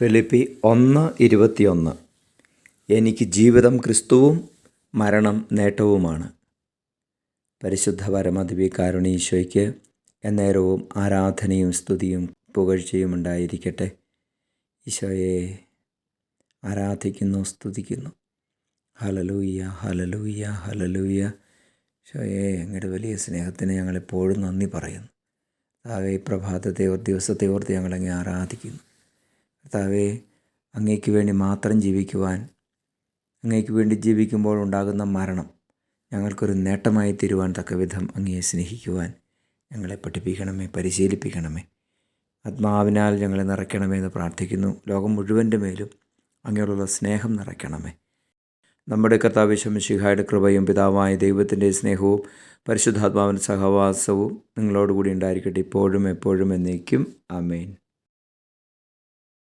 Philippi 1:21. എനിക്ക് ജീവിതം ക്രിസ്തുവും മരണം നേട്ടവുമാണ്. പരിശുദ്ധ പരമദിവ്യകാരുണ്യ എന്നേരവും ആരാധനയും സ്തുതിയും പുകഴ്ചയും ഉണ്ടായിരിക്കട്ടെ. ഈശോയെ ആരാധിക്കുന്നു, സ്തുതിക്കുന്നു. Hallelujah, hallelujah, hallelujah. ഈശോയെ അങ്ങയുടെ വലിയ സ്നേഹത്തിന് ഞങ്ങളെപ്പോഴും നന്ദി പറയുന്നു. കർത്താവേ, ഈ പ്രഭാതത്തെ ദിവസത്തെ ഓർത്ത് ഞങ്ങളങ്ങേ ആരാധിക്കുന്നു. കർത്താവേ, അങ്ങേക്ക് വേണ്ടി മാത്രം ജീവിക്കുവാൻ, അങ്ങേക്ക് വേണ്ടി ജീവിക്കുമ്പോൾ ഉണ്ടാകുന്ന മരണം ഞങ്ങൾക്കൊരു നേട്ടമായി തീരുവാൻ തക്കവിധം അങ്ങയെ സ്നേഹിക്കുവാൻ ഞങ്ങളെ പഠിപ്പിക്കണമേ, പരിശീലിപ്പിക്കണമേ. ആത്മാവിനാൽ ഞങ്ങളെ നിറയ്ക്കണമേ എന്ന് പ്രാർത്ഥിക്കുന്നു. ലോകം മുഴുവൻ്റെ മേലും അങ്ങയോടുള്ള സ്നേഹം നിറയ്ക്കണമേ. നമ്മുടെ കർത്താവ് യേശു മിശിഹായുടെ കൃപയും പിതാവായ ദൈവത്തിൻ്റെ സ്നേഹവും പരിശുദ്ധാത്മാവിൻ്റെ സഹവാസവും നിങ്ങളോടുകൂടി ഉണ്ടായിരിക്കട്ടെ, ഇപ്പോഴും എപ്പോഴും എന്നേക്കും. ആമേൻ.